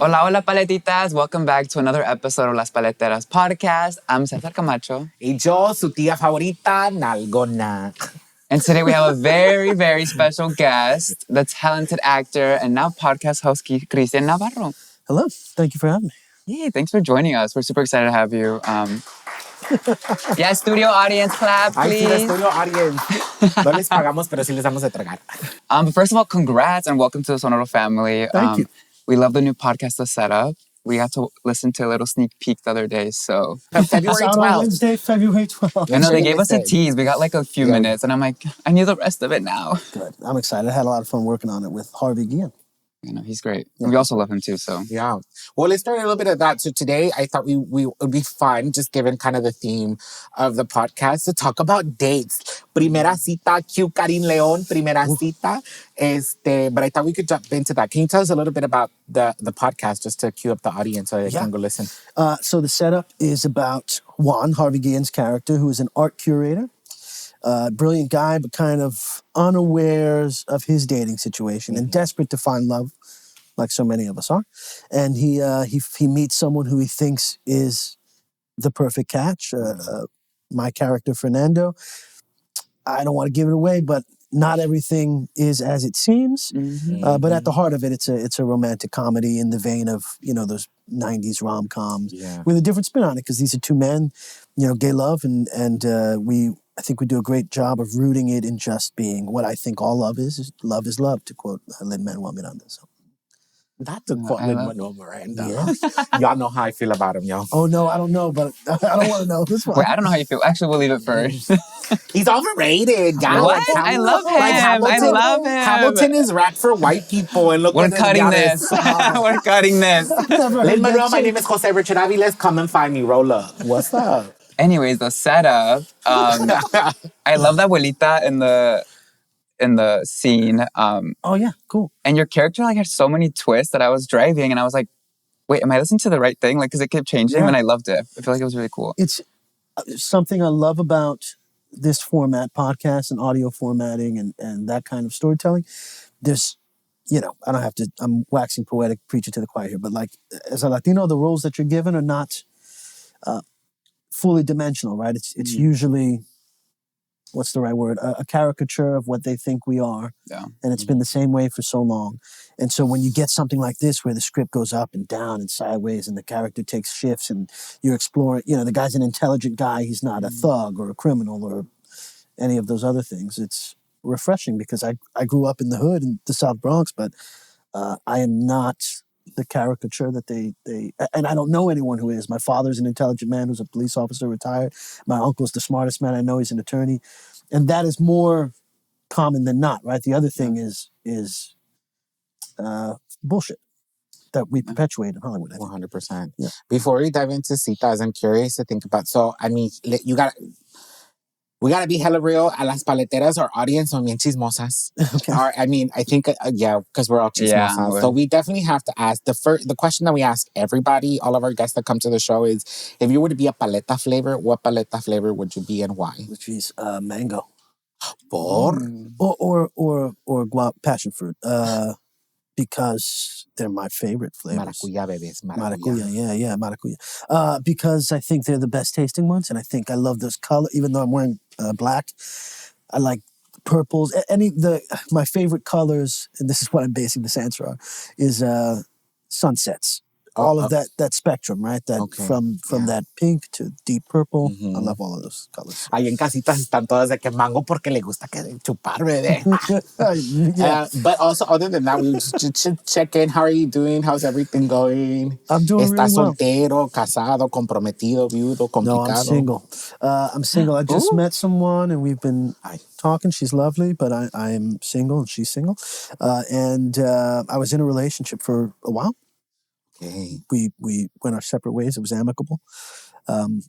Hola, hola, Paletitas. Welcome back to another episode of Las Paleteras podcast. I'm Cesar Camacho. Y yo, su tía favorita, Nalgona. And today we have a very, very special guest, the talented actor and now podcast host, Christian Navarro. Hello. Thank you for having me. Hey, thanks for joining us. We're super excited to have you. Yeah, studio audience, clap, please. Ay, sí, studio audience. No les pagamos, pero sí les damos de tragar. But first of all, congrats and welcome to the Sonoro family. Thank you. We love the new podcast, The Setup. We got to listen to a little sneak peek the other day, so... February 12th. On Wednesday, February 12th. I know, they gave us a tease. We got like a few minutes, and I'm like, I need the rest of it now. Good. I'm excited. I had a lot of fun working on it with Harvey Guillén. You know, he's great. Yeah. We also love him too, so. Yeah. Well, let's start a little bit of that. So today, I thought we would be fun, just given kind of the theme of the podcast, to talk about dates. Primera cita, cute Karin Leon, primera cita. But I thought we could jump into that. Can you tell us a little bit about the podcast, just to cue up the audience so they can go listen? So the setup is about Juan, Harvey Guillén's character, who is an art curator. Brilliant guy, but kind of unawares of his dating situation and desperate to find love, like so many of us are. And he meets someone who he thinks is the perfect catch. My character, Fernando. I don't want to give it away, but not everything is as it seems. But at the heart of it, it's a romantic comedy in the vein of, you know, those 90s rom-coms with a different spin on it, because these are two men, you know, gay love, and I think we do a great job of rooting it in just being what I think all love is love, to quote Lin-Manuel Miranda. So. That's a quote Lin-Manuel Miranda. Yeah. Y'all know how I feel about him, y'all. Oh, no, I don't know, but I don't want to know. This one. Wait, I don't know how you feel. Actually, we'll leave it first. He's overrated, guys. What? I love him. I love him. Hamilton is rap for white people. And look, we're cutting this. We're cutting this. Lin-Manuel, my name is Jose Richard Aviles. Come and find me. Roll up. What's up? Anyways, the setup. I love the abuelita in the scene. Oh yeah, cool. And your character like had so many twists that I was driving and I was like, wait, am I listening to the right thing? Like, because it kept changing and I loved it. I feel like it was really cool. It's something I love about this format, podcast and audio formatting and that kind of storytelling. There's, you know, I'm waxing poetic, preaching to the choir here, but like as a Latino, the roles that you're given are not fully dimensional, right? It's usually, what's the right word? A caricature of what they think we are. Yeah. And it's been the same way for so long. And so when you get something like this, where the script goes up and down and sideways and the character takes shifts and you're exploring, you know, the guy's an intelligent guy. He's not a thug or a criminal or any of those other things. It's refreshing because I grew up in the hood in the South Bronx, but I am not the caricature that they and I don't know anyone who is. My father's an intelligent man who's a police officer, retired. My uncle's the smartest man I know. He's an attorney, and that is more common than not, right? The other thing is bullshit that we perpetuate in Hollywood. 100%. Yeah. Before we dive into Citas, I'm curious to think about. So, I mean, we gotta be hella real. A Las Paleteras, our audience son bien chismosas. Okay. I think, because we're all chismosas. Yeah, so we definitely have to ask, the question that we ask everybody, all of our guests that come to the show is, if you were to be a paleta flavor, what paleta flavor would you be and why? Which is mango. Por? Or passion fruit. Because they're my favorite flavors. Maracuya, bebés. Maracuya, yeah, maracuya. Because I think they're the best tasting ones, and I think I love those colors. Even though I'm wearing black, I like purples. My favorite colors, and this is what I'm basing this answer on, is sunsets. All of that spectrum, right? That from that pink to deep purple. I love all of those colors. Ahí en casitas están todas de que mango porque le gusta que chupar, bebé. But also, other than that, we should check in. How are you doing? How's everything going? I'm doing really well. ¿Estás soltero, casado, comprometido, viudo, complicado? No, I'm single. I'm single. I just met someone and we've been talking. She's lovely, but I am single and she's single. And I was in a relationship for a while. Okay. We went our separate ways. It was amicable,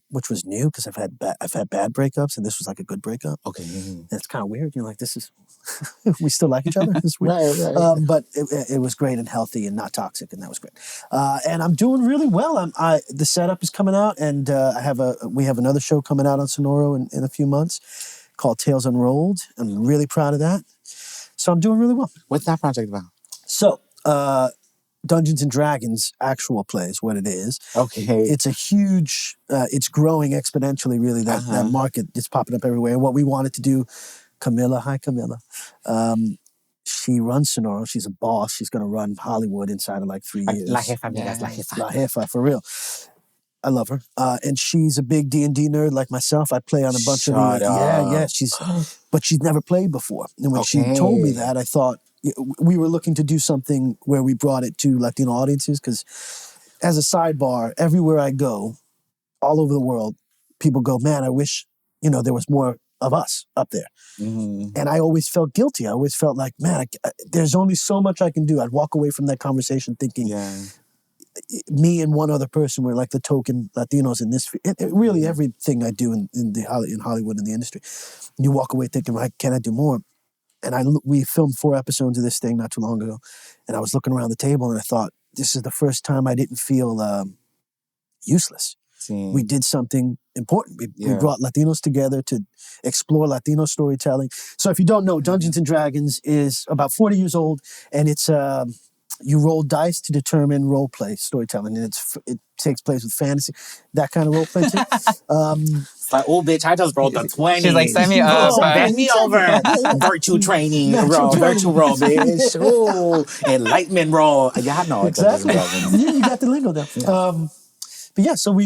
which was new because I've had bad breakups, and this was like a good breakup. Okay. And it's kind of weird. You're like, this is we still like each other. It's weird. Right. But it was great and healthy and not toxic, and that was great. And I'm doing really well. The setup is coming out, and we have another show coming out on Sonoro in a few months called Tales Unrolled. I'm really proud of that. So I'm doing really well. What's that project about? So Dungeons and Dragons actual play is what it is. Okay. It's a huge, it's growing exponentially, really, that market. It's popping up everywhere. And what we wanted to do, Camilla, hi Camilla, she runs Sonoro. She's a boss. She's going to run Hollywood inside of like 3 years. La jefa, amigas, la jefa. La jefa, for real. I love her. And she's a big D&D nerd like myself. I play on a bunch of the... Yeah. But she's never played before. And when she told me that, I thought we were looking to do something where we brought it to Latino audiences, because as a sidebar, everywhere I go, all over the world, people go, man, I wish, there was more of us up there. Mm-hmm. And I always felt guilty. I always felt like, man, there's only so much I can do. I'd walk away from that conversation thinking... me and one other person were like the token Latinos in this. Really, everything I do in Hollywood, in the industry, you walk away thinking, right, can I do more? And we filmed 4 episodes of this thing not too long ago, and I was looking around the table and I thought, this is the first time I didn't feel useless. We did something important. We brought Latinos together to explore Latino storytelling. So if you don't know, Dungeons and Dragons is about 40 years old, and it's you roll dice to determine role play storytelling, and it takes place with fantasy, that kind of role play too. It's like, oh, bitch, I just rolled a 20. She's like, send me up. Send me over. Virtue training virtue roll, bitch. Ooh, enlightenment roll. Yeah, I know. Exactly. You got the lingo there. Yeah. But yeah, so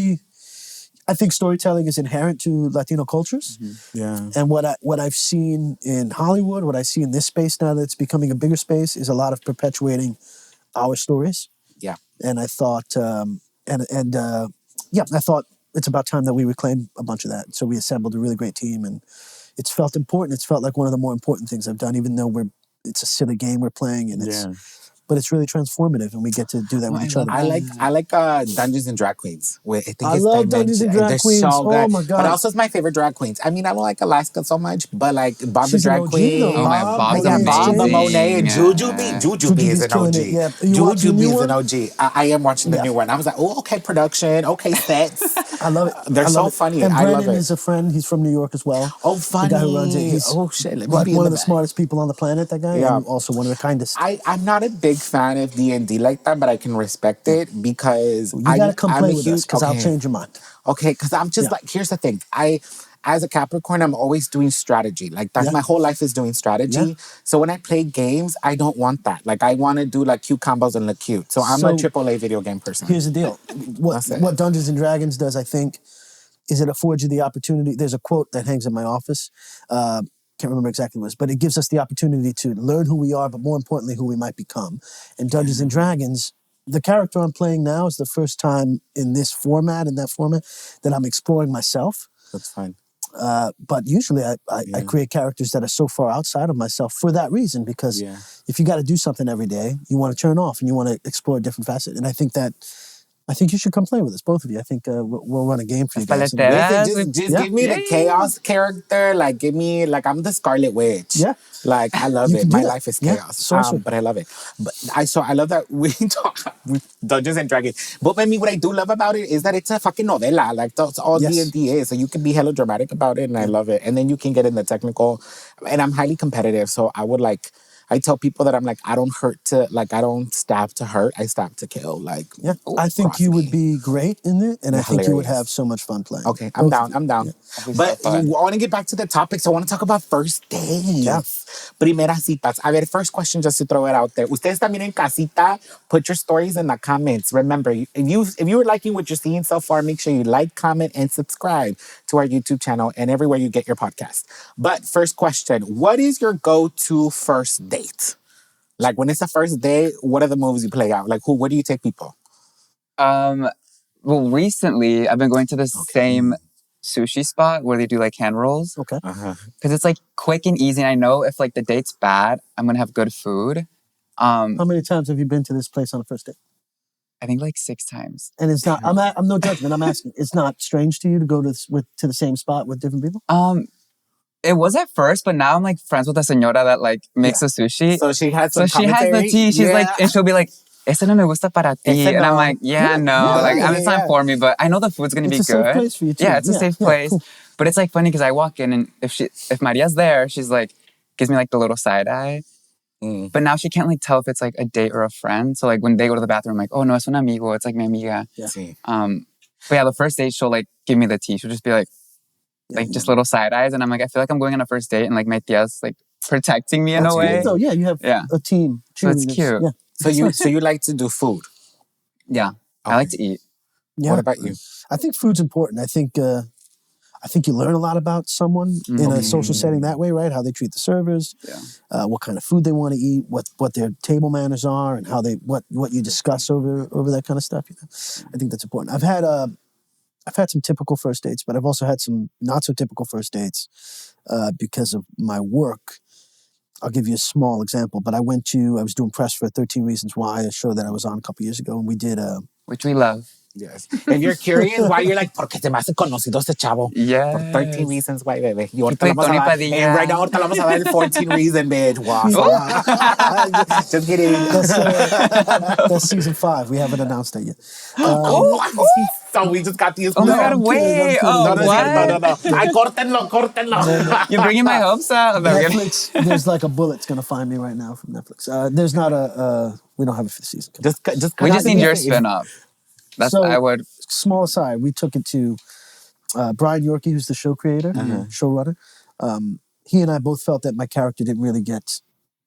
I think storytelling is inherent to Latino cultures. Mm-hmm. Yeah. And what I've seen in Hollywood, what I see in this space now that's becoming a bigger space, is a lot of perpetuating our stories. Yeah. And I thought, I thought it's about time that we reclaim a bunch of that. So we assembled a really great team, and it's felt important. It's felt like one of the more important things I've done, even though it's a silly game we're playing, and but it's really transformative, and we get to do that with each other. I like Dungeons and Drag Queens. I love Dungeons and Drag Queens. So oh my god! But also, it's my favorite drag queens. I mean, I don't like Alaska so much, but like Bob the Drag Queen. Oh my, Bob's amazing. Bob, Monet, and Jujubee is an OG. Jujubee is an OG. I am watching the new one. I was like, oh, okay, production, okay, sets. I love it. They're so funny. And I love Brennan it. is a friend. He's from New York as well. Oh, funny. The guy who runs it. He's one of the smartest people on the planet. That guy, and also one of the kindest. I'm not a big fan of D&D like that, but I can respect it because you gotta come play with us, because I'll change your mind. Okay, because I'm just like, here's the thing. As a Capricorn, I'm always doing strategy. Like that's my whole life is doing strategy. Yeah. So when I play games, I don't want that. Like I want to do like cute combos and look cute. So I'm a AAA video game person. Here's the deal. What Dungeons and Dragons does, I think, is it affords you the opportunity. There's a quote that hangs in my office. Can't remember exactly what it was, but it gives us the opportunity to learn who we are, but more importantly, who we might become. And Dungeons and Dragons, the character I'm playing now is the first time in that format, that I'm exploring myself. That's fine. But usually I create characters that are so far outside of myself for that reason, because if you got to do something every day, you want to turn off and you want to explore a different facet. And I think you should come play with us, both of you. I think we'll run a game for you guys. Just give me the chaos character. Like, give me, like, I'm the Scarlet Witch. Yeah. Like, I love it. My life is chaos. But I love it. But I love that we talk Dungeons and Dragons. But I mean, what I do love about it is that it's a fucking novela. Like, that's all D&D is. So you can be hella dramatic about it, and I love it. And then you can get in the technical. And I'm highly competitive, so I tell people that I'm like, I don't stab to hurt. I stab to kill. Like, I think you would be great in it, and I think you would have so much fun playing. Okay, I'm down. Yeah. But I want to get back to the topic, so I want to talk about first dates. Yeah. Primeras citas. A ver, first question, just to throw it out there. Ustedes también en casita, put your stories in the comments. Remember, if you were liking what you're seeing so far, make sure you like, comment, and subscribe to our YouTube channel and everywhere you get your podcast. But first question, what is your go-to first date? Like when it's a first date, what are the moves you play out? Like where do you take people? Well, recently I've been going to the same sushi spot where they do like hand rolls. Okay. Because it's like quick and easy. And I know if like the date's bad, I'm going to have good food. How many times have you been to this place on a first date? I think like 6 times. And it's not, I'm no judgment. I'm asking, it's not strange to you to go to the same spot with different people? It was at first, but now I'm like friends with a señora that like makes the sushi. So she has some she has the tea. She's like, and she'll be like, "Ese no me gusta para ti." And I'm like, it's not for me, but I know the food's gonna be good. It's a safe place for you too. Yeah, it's a safe place. Cool. But it's like funny because I walk in and if Maria's there, she's like, gives me like the little side eye. But now she can't like tell if it's like a date or a friend. So like when they go to the bathroom, I'm like, oh no, es un amigo. It's like mi amiga. Yeah. But yeah, the first date, she'll like give me the tea. She'll just be like just little side eyes. And I'm like, I feel like I'm going on a first date and like my tia's like protecting me in a way. So yeah, you have a team. So it's cute. Yeah. So you like to do food? Yeah. I like to eat. Yeah. What about you? I think food's important. I think you learn a lot about someone in a social setting that way, right? How they treat the servers, what kind of food they want to eat, what their table manners are, and how what you discuss over that kind of stuff. You know? I think that's important. I've had some typical first dates, but I've also had some not so typical first dates because of my work. I'll give you a small example, but I was doing press for 13 Reasons Why, a show that I was on a couple years ago, and we did which we love. Yes. If you're curious why, you're like, porque se me hace conocido este chavo. Yes. For 13 Reasons Why, bebé. Y ahorita Tony Padilla. And right now, ahorita le vamos a dar el 14 reason, bitch. Wow. Just kidding. That's season 5. We haven't announced that yet. So we just got these. Oh my God, wait. No. Ay, córtenlo. You're bringing my hopes up. Netflix, there's like a bullet's going to find me right now from Netflix. There's not we don't have a 5th season. We just need your spin-off. That's so, I would. Small aside, we took it to Brian Yorkie, who's the show creator, showrunner. He and I both felt that my character didn't really get.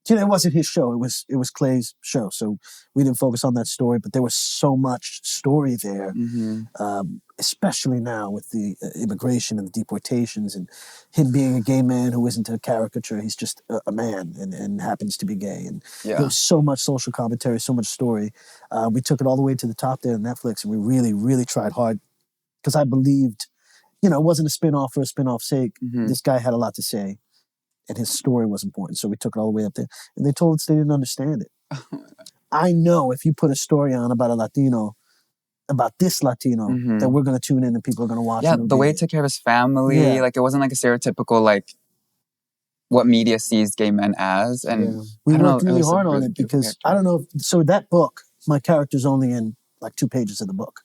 You know, it wasn't his show. It was Clay's show, so we didn't focus on that story. But there was so much story there, especially now with the immigration and the deportations, and him being a gay man who isn't a caricature. He's just a man and happens to be gay. And there was so much social commentary, so much story. We took it all the way to the top there on Netflix, and we really, really tried hard because I believed, it wasn't a spin-off for a spin-off's sake. This guy had a lot to say. And his story was important. So we took it all the way up there. And they told us they didn't understand it. I know if you put a story on about this Latino, that we're going to tune in and people are going to watch. Yeah, the way he took care of his family. Like, it wasn't like a stereotypical, like, what media sees gay men as. And we worked really hard on it because, I don't know. So that book, my character's only in like 2 pages of the book,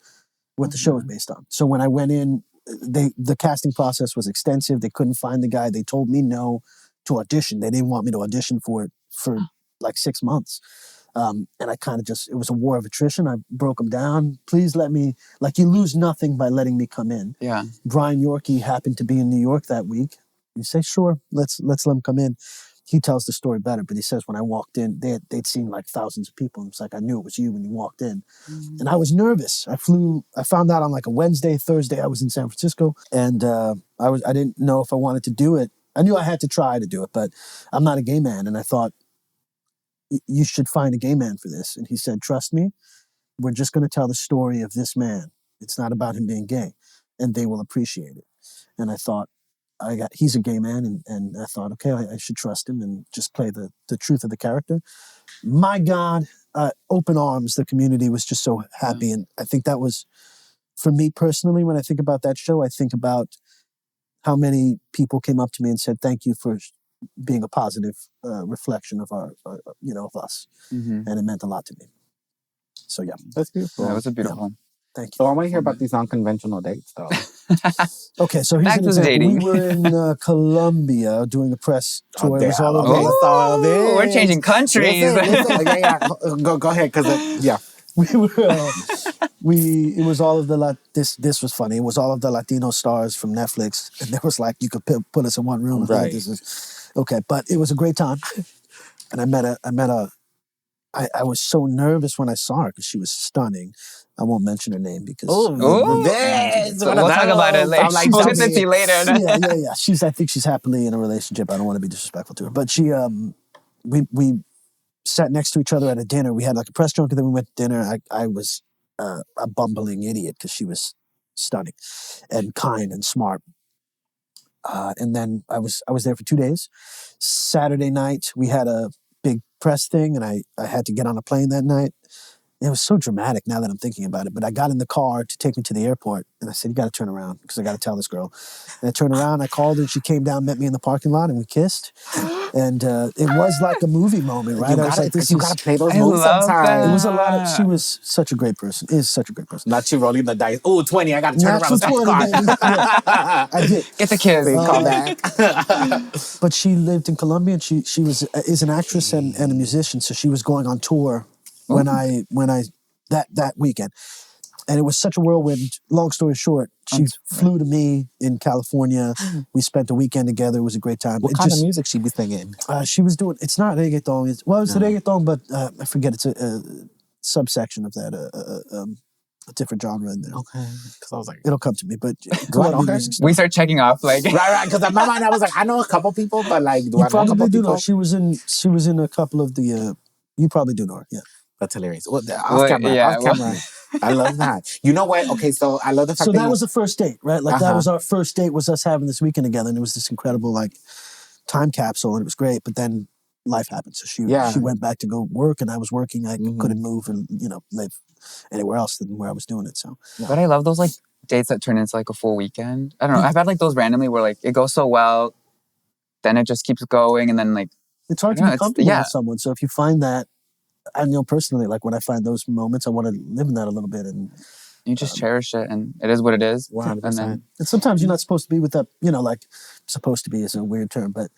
what the show is based on. So when I went in, the casting process was extensive. They couldn't find the guy. They told me no to audition. They didn't want me to audition for it for like 6 months. And I kind of it was a war of attrition. I broke them down. Please let me, like, you lose nothing by letting me come in. Yeah. Brian Yorkie happened to be in New York that week. You say, sure, let's let him come in. He tells the story better, but he says when I walked in, they'd seen like thousands of people. And it's like, I knew it was you when you walked in. And I was nervous. I found out on like a Wednesday, Thursday, I was in San Francisco. And I didn't know if I wanted to do it. I knew I had to try to do it, but I'm not a gay man. And I thought, you should find a gay man for this. And he said, trust me, we're just going to tell the story of this man. It's not about him being gay. And they will appreciate it. And I thought, he's a gay man. And I thought, okay, I should trust him and just play the truth of the character. My God, open arms. The community was just so happy. And I think that was, for me personally, when I think about that show, I think about how many people came up to me and said, thank you for being a positive reflection of of us. And it meant a lot to me. So, yeah. That's beautiful. That was a beautiful one. Thank you. So I want to hear about these unconventional dates, though. Okay, so here's Back an to example. dating. We were in Colombia doing a press tour. It was all over. We're changing countries. Listen. Go ahead, because It was all of the this was funny. It was all of the Latino stars from Netflix, and there was like you could put us in one room. Right. This is okay, but it was a great time. And I was so nervous when I saw her because she was stunning. I won't mention her name because We'll talk about it later. We'll get to see later. Yeah. I think she's happily in a relationship. I don't want to be disrespectful to her, but she we sat next to each other at a dinner. We had like a press junket, and then we went to dinner. I was a bumbling idiot because she was stunning and kind and smart. And then I was there for 2 days. Saturday night we had a big press thing, and I had to get on a plane that night. It was so dramatic now that I'm thinking about it. But I got in the car to take me to the airport, and I said, "You got to turn around because I got to tell this girl." And I turned around, I called her, and she came down, met me in the parking lot, and we kissed. And it was like a movie moment, right? I was like, you gotta play those moves sometimes. It was a lot of. She was such a great person. Is such a great person. Not you rolling the dice. Oh, 20. I gotta turn around. 20, baby. Yeah, I did. Get the kids. Call back. But she lived in Colombia, and she is an actress and a musician. So she was going on tour when I that weekend. And it was such a whirlwind. Long story short, she flew to me in California. We spent a weekend together. It was a great time. What kind of music she be singing? She was doing, it's not reggaeton. It's reggaeton, but I forget. It's a subsection of that, a different genre in there. Okay. Because I was like, it'll come to me. But we start checking off like right. Because in my mind, I was like, I know a couple people, but like, do I know a couple people? Know. She was in a couple of the. You probably do know her. Yeah. That's hilarious. Well, off camera. I love that. You know what? Okay, so I love the fact that was the first date, right? Like that was our first date, was us having this weekend together, and it was this incredible like time capsule, and it was great. But then life happened, so she went back to go work, and I was working. I couldn't move and live anywhere else than where I was doing it. So, but I love those like dates that turn into like a full weekend. I don't know. I've had like those randomly where like it goes so well, then it just keeps going, and then like it's hard to be comfortable with someone. So if you find that. I know personally, like when I find those moments, I want to live in that a little bit, and you just cherish it, and it is what it is. 100%. And sometimes you're not supposed to be with that. Like supposed to be is a weird term, but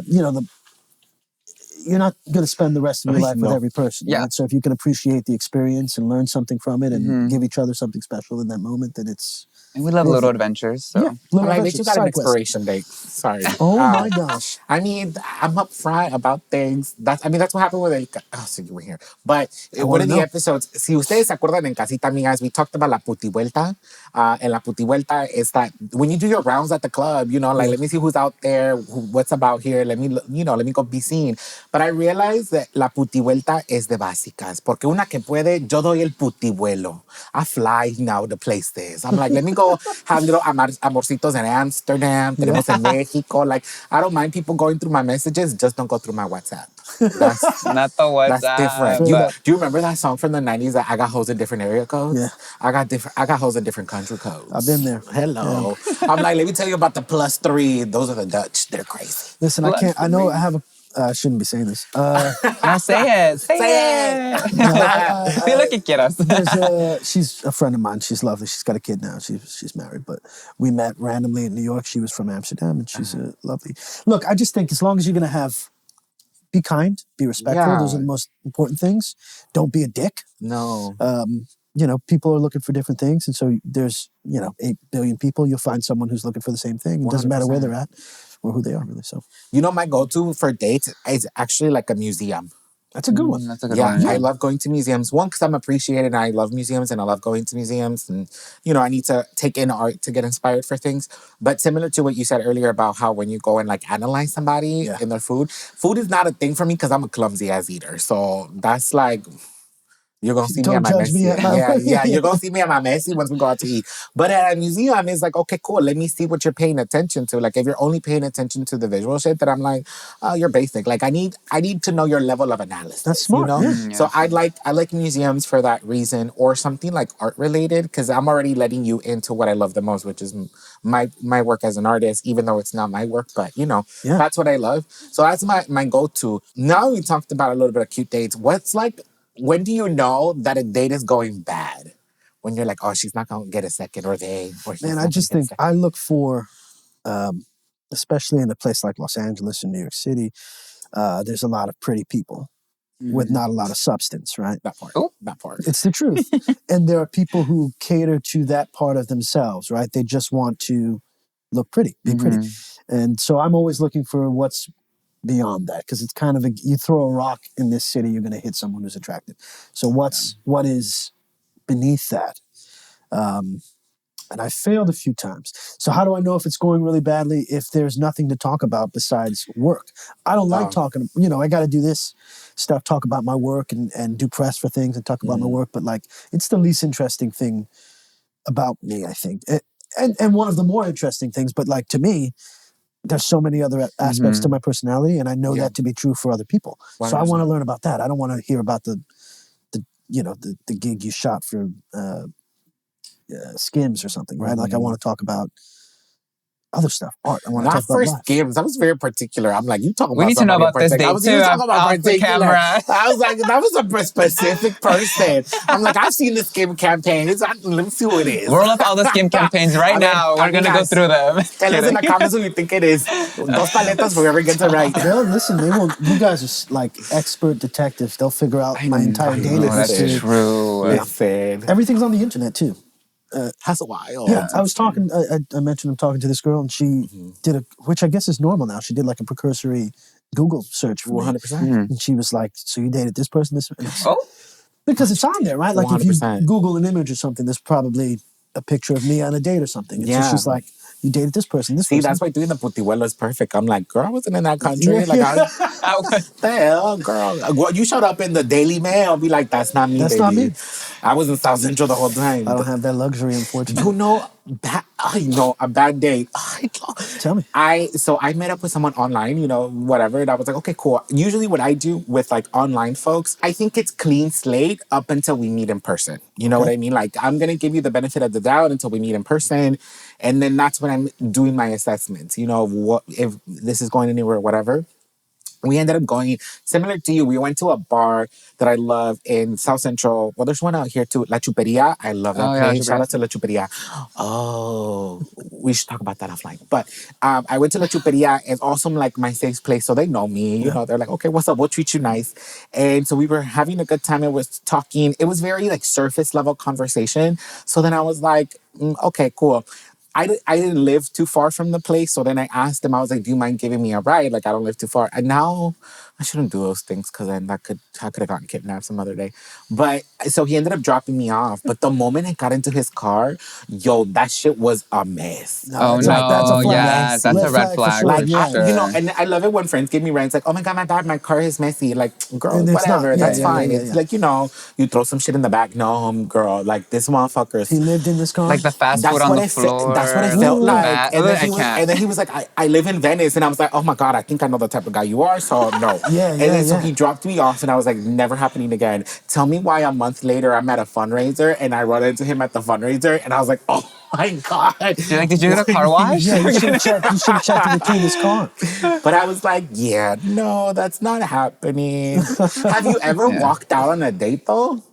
you're not going to spend the rest of your life with every person. Yeah. Right? So if you can appreciate the experience and learn something from it, and give each other something special in that moment, then it's. And we love little adventures. So. Yeah, I bet you got an expiration date. Sorry. Oh my gosh. I mean, I'm upfront about things. That's what happened with so you were here. But one of the episodes, si ustedes se acuerdan en Casita, amigas, we talked about la putivuelta. And la putivuelta is that when you do your rounds at the club, let me see who's out there, what's about here. Let me go be seen. But I realized that la putivuelta es de básicas. Porque una que puede, yo doy el putivuelo. I fly now to places. I'm like, let me go have little amorcitos in Amsterdam, tenemos en Mexico. Like, I don't mind people going through my messages, just don't go through my WhatsApp. That's not the WhatsApp. That's different. Do you remember that song from the 90s that I got hoes in different area codes? Yeah. I got hoes in different country codes. I've been there. Hello. Yeah. I'm like, let me tell you about the +3. Those are the Dutch. They're crazy. Listen, I can't. I know I have a. I shouldn't be saying this. Now say it. Say it. Say lo que quieras. She's a friend of mine. She's lovely. She's got a kid now. She's married. But we met randomly in New York. She was from Amsterdam, and she's lovely. Look, I just think as long as you're going to be kind, be respectful. Yeah. Those are the most important things. Don't be a dick. No. People are looking for different things. And so there's, 8 billion people. You'll find someone who's looking for the same thing. It doesn't matter where they're at or who they are, really. So, my go-to for dates is actually like a museum. That's a good one. That's a good one. I love going to museums. One, because I'm appreciated and I love museums and I love going to museums. And, I need to take in art to get inspired for things. But similar to what you said earlier about how when you go and like analyze somebody and their food is not a thing for me because I'm a clumsy ass eater. So that's like... You're going to see me at my messy. You're going to see me at my messy once we go out to eat. But at a museum, it's like, okay, cool. Let me see what you're paying attention to. Like, if you're only paying attention to the visual shit, then I'm like, oh, you're basic. Like, I need to know your level of analysis. That's smart. Yeah. So I like museums for that reason, or something like art related, because I'm already letting you into what I love the most, which is my work as an artist, even though it's not my work. But, that's what I love. So that's my go-to. Now we talked about a little bit of cute dates. When do you know that a date is going bad? When you're like, oh, she's not going to get a second, or they... Man, I just think I look for, especially in a place like Los Angeles and New York City, there's a lot of pretty people with not a lot of substance, right? That part. It's the truth. And there are people who cater to that part of themselves, right? They just want to look pretty, be pretty. And so I'm always looking for what's beyond that, because it's kind of you throw a rock in this city, you're going to hit someone who's attractive. So what is beneath that? And I failed a few times. So how do I know if it's going really badly if there's nothing to talk about besides work? I don't like talking. I got to do this stuff, talk about my work and do press for things and talk about my work. But like, it's the least interesting thing about me, I think. And one of the more interesting things, but like to me, there's so many other aspects to my personality, and I know that to be true for other people. 100%. So I want to learn about that. I don't want to hear about the the gig you shot for Skims or something, right? Like I want to talk about other stuff, art. I want to Not talk about for life. Skims. I was very particular. I'm like, you talking We about need to know somebody in about this particular. I date was too. even talking about Off the particular. camera. I was like, that was a specific person. I'm like, I've seen the Skim campaign. Let me see who it is. Roll up all the Skim campaigns right now. We're going to go through them. Tell us in the comments who you think it is. Dos paletas, whoever gets it right. Listen, they will. You guys are like expert detectives. They'll figure out my entire dating That's history. true. Listen. Everything's on the internet too. That's wild. Yeah, I was talking. I mentioned I'm talking to this girl, and she did which I guess is normal now. She did like a precursory Google search for 100%. and she was like, "So you dated this person, this?" Because it's on there, right? Like 100%. If you Google an image or something, there's probably a picture of me on a date or something. And so she's like, "You dated this person, this person." See, that's why doing the putihuelo is perfect. I'm like, girl, I wasn't in that country. Like, I was the hell, girl. You showed up in the Daily Mail. I'll be like, that's not me, That's baby. not me. I was in South Central the whole time. I don't have that luxury, unfortunately. You know, I know a bad date. Tell me. So I met up with someone online, whatever. And I was like, okay, cool. Usually what I do with like online folks, I think it's clean slate up until we meet in person. You know what I mean? Like, I'm going to give you the benefit of the doubt until we meet in person. And then that's when I'm doing my assessments, what if this is going anywhere, whatever. We ended up going, similar to you, we went to a bar that I love in South Central. Well, there's one out here too, La Chuperia. I love that place. Yeah, shout out to La Chuperia. Oh, we should talk about that offline. But I went to La Chuperia. It's also like my safe place, so they know me. You know, they're like, okay, what's up? We'll treat you nice. And so we were having a good time. It was talking. It was very like surface level conversation. So then I was like, okay, cool. I didn't live too far from the place. So then I asked him, I was like, do you mind giving me a ride? Like, I don't live too far. And now I shouldn't do those things because then I could have gotten kidnapped some other day. But so he ended up dropping me off. But the moment I got into his car, that shit was a mess. Oh, no. That's a flag. That's a red flag. Like, sure. and I love it when friends give me rides. Like, oh my God, my bad, my car is messy. Like, girl, And it's whatever. not. That's fine. It's like, you throw some shit in the back. No, girl, like this motherfucker's. He lived in this car? Like the fast food on the floor. That's what it felt like. And then he was like, I live in Venice. And I was like, oh my God, I think I know the type of guy you are. So no. So he dropped me off and I was like, never happening again. Tell me why a month later I'm at a fundraiser and I run into him at the fundraiser and I was like, oh my God. You're like, did you get a car wash? Yeah, you should have checked to clean his car. But I was like, yeah, no, that's not happening. Have you ever walked out on a date though?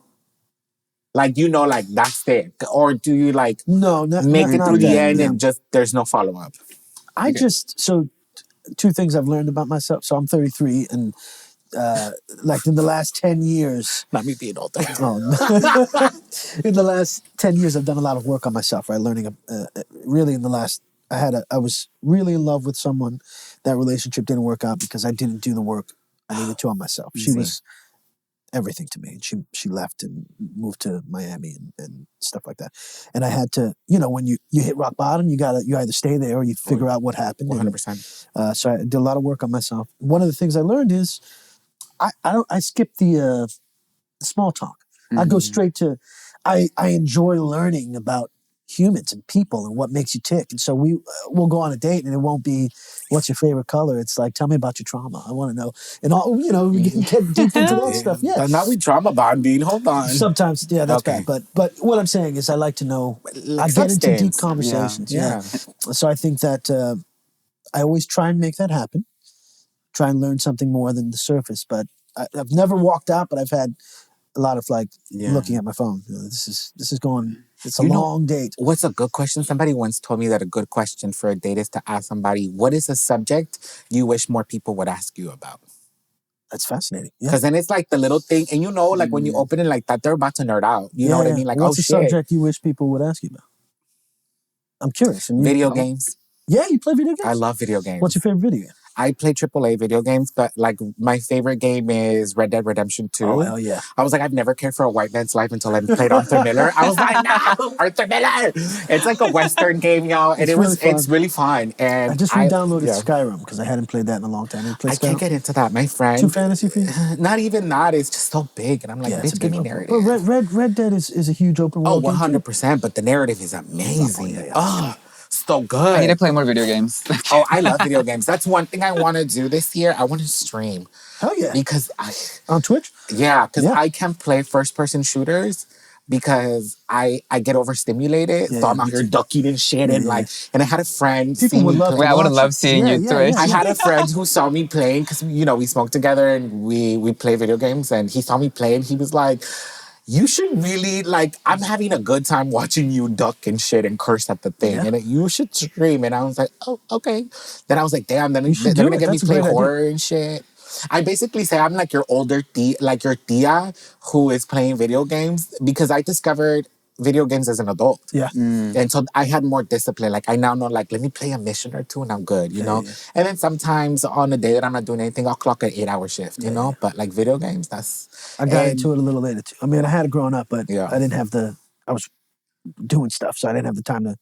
Like, like that's it. Or do you like make it through the end and just there's no follow-up? So two things I've learned about myself. So I'm 33 and like in the last 10 years. Not me being older. In the last 10 years, I've done a lot of work on myself, right? Learning really in the last, I was really in love with someone. That relationship didn't work out because I didn't do the work I needed to on myself. She was everything to me. And she left and moved to Miami and stuff like that. And I had to, when you hit rock bottom, you either stay there or you figure out what happened. 100%. So I did a lot of work on myself. One of the things I learned is I skip the small talk. I go straight to, I enjoy learning about humans and people and what makes you tick. And so we'll go on a date and it won't be, what's your favorite color? It's like, tell me about your trauma. I want to know. And all, we can get deep into that stuff. Yeah. But now we trauma bonding. Hold on. Sometimes, that's bad. But what I'm saying is I like to know, I get into deep conversations. Yeah. So I think that I always try and make that happen. Try and learn something more than the surface. But I've never walked out, but I've had a lot of looking at my phone. This is going. It's a long date. What's a good question? Somebody once told me that a good question for a date is to ask somebody, what is a subject you wish more people would ask you about? That's fascinating. Because then it's like the little thing, and like when you open it like that, they're about to nerd out. You know what I mean? Like, what's a subject you wish people would ask you about? I'm curious. Video games. Yeah, you play video games? I love video games. What's your favorite video game? I play AAA video games, but like my favorite game is Red Dead Redemption 2. Oh, hell yeah. I was like, I've never cared for a white man's life until I played Arthur Miller. I was like, no, Arthur Miller. It's like a Western game, y'all. And it's really fun. And I just re-downloaded Skyrim because I hadn't played that in a long time. I can't get into that. My friend. Too fantasy for you? Not even that. It's just so big. And I'm like, bitch, give me narrative. But Red Dead is a huge open world game. 100%. But the narrative is amazing. So good. I need to play more video games. Oh, I love video games. That's one thing I want to do this year. I want to stream. Hell yeah. Because on Twitch? Yeah, because I can't play first-person shooters because I get overstimulated. So I'm out here ducking and shit. And and I had a friend People would love I would have loved seeing you Twitch. I had a friend who saw me playing because, we smoked together and we play video games. And he saw me play and he was like, you should really, I'm having a good time watching you duck and shit and curse at the thing. And you should stream. And I was like, oh, okay. Then I was like, damn, they're going to get me play horror and shit. I basically say I'm like your older tia, like your tia who is playing video games because I discovered video games as an adult. Yeah. And so I had more discipline. Like I now know, let me play a mission or two and I'm good, you know? Yeah. And then sometimes on a day that I'm not doing anything, I'll clock an 8-hour shift, you know? But like video games, I got into it a little later too. I mean, I had it growing up, but I didn't have I was doing stuff, so I didn't have the time to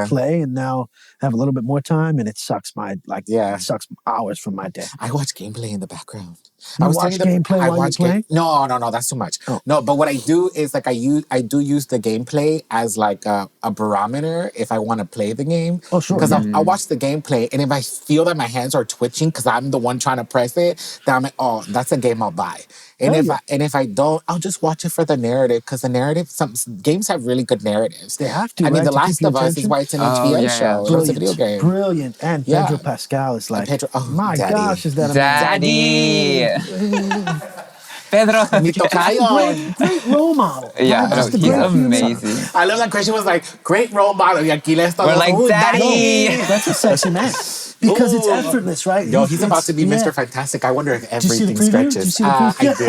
play, and now I have a little bit more time, and it sucks it sucks hours from my day. I watch gameplay in the background. I watch gameplay while you play? No, that's too much. Oh. No, but what I do is I do use the gameplay as like a barometer if I want to play the game. Oh, sure. Because I'll watch the gameplay, and if I feel that my hands are twitching because I'm the one trying to press it, then I'm like, oh, that's a game I'll buy. And if I don't, I'll just watch it for the narrative because the narrative, some games have really good narratives. They have to. I mean, The Last of Us is why it's an HBO show. Brilliant, it's a video game. Brilliant. And Pedro Pascal is like, my Daddy. gosh, is that amazing? Daddy. Pedro. Great role model. Yeah, he's amazing. I love that Christian was like, great role model. We're like, Daddy. That's a sexy man. Because it's effortless, right? Yo, he's about to be Mr. Fantastic. I wonder if everything stretches. I did.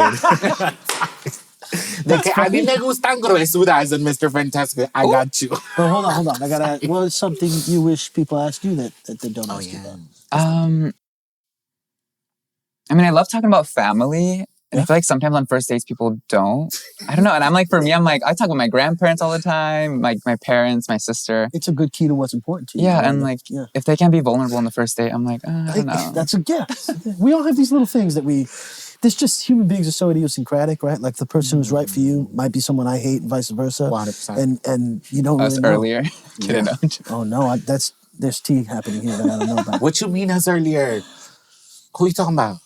A mí me gustan gruesudas in Mr. Fantastic. I got you. But hold on. I gotta. What is something you wish people ask you that they don't ask you about? I mean, I love talking about family. And I feel like sometimes on first dates, people don't. I don't know. And I'm like, for me, I talk with my grandparents all the time, like my parents, my sister. It's a good key to what's important to you. Yeah, and if they can't be vulnerable on the first date, I'm like, I don't know. We all have these little things that there's just, human beings are so idiosyncratic, right? Like the person who's right for you might be someone I hate and vice versa. 100%. And you don't really know. Earlier. Kidding. Oh, no, there's tea happening here that I don't know about. What you mean us earlier? Who are you talking about?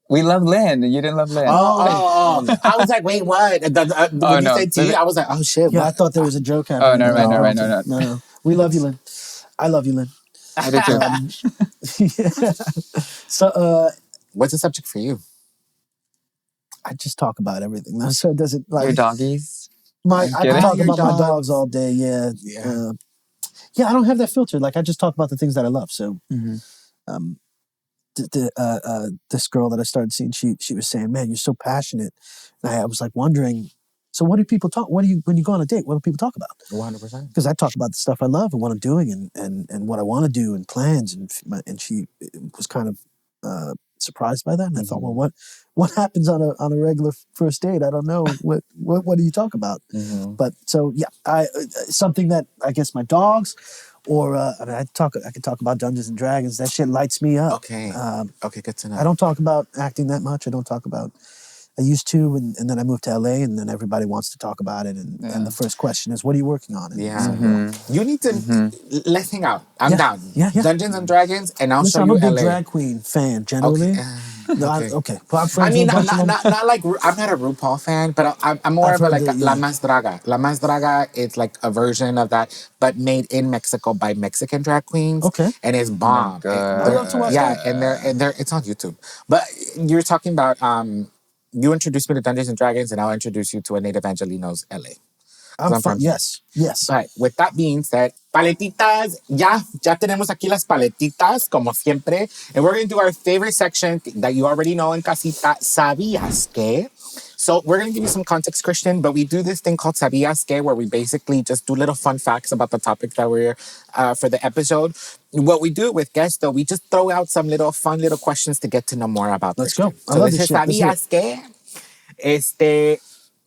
We love Lynn. You didn't love Lynn. Oh. I was like, wait, what? When you said tea, I was like, oh, shit. Yeah, I thought there was a joke happening. Oh, never mind. No. We love you, Lynn. I love you, Lynn. I do too. So, what's the subject for you? I just talk about everything. So it doesn't your doggies? I can talk about my dogs all day, yeah. I don't have that filter. Like, I just talk about the things that I love. So, this girl that I started seeing, she was saying, man, you're so passionate. And I was like wondering, so what do people talk? When you go on a date, what do people talk about? 100%. Because I talk about the stuff I love and what I'm doing and what I want to do and plans. And she was kind of surprised by that. And I thought, well, what happens on a regular first date? I don't know. What do you talk about? But so, something that I guess my dogs, or I could talk about Dungeons and Dragons. That shit lights me up. Okay. Okay, good to know. I don't talk about acting that much. I used to, and then I moved to LA, and then everybody wants to talk about it. And the first question is, what are you working on? And you need to, let's hang out. I'm down. Yeah. Dungeons and Dragons, and I'll show I'm you a big LA. drag queen fan, generally. Okay. Well, I mean, not like, I'm not a RuPaul fan, but I'm more of a La Más Draga. La Más Draga is like a version of that, but made in Mexico by Mexican drag queens. Okay. And it's bomb. I love to watch that. And they're it's on YouTube. But you're talking about, you introduced me to Dungeons and Dragons, and I'll introduce you to a Native Angelino's LA. I'm from yes. All right. With that being said, paletitas, ya tenemos aquí las paletitas, como siempre. And we're going to do our favorite section that you already know in casita, ¿Sabías qué? So we're going to give you some context, Christian, but we do this thing called ¿Sabías qué? Where we basically just do little fun facts about the topic that we're for the episode. What we do with guests, though, we just throw out some fun little questions to get to know more about Let's Christian. go. I love this shit. ¿Sabías qué?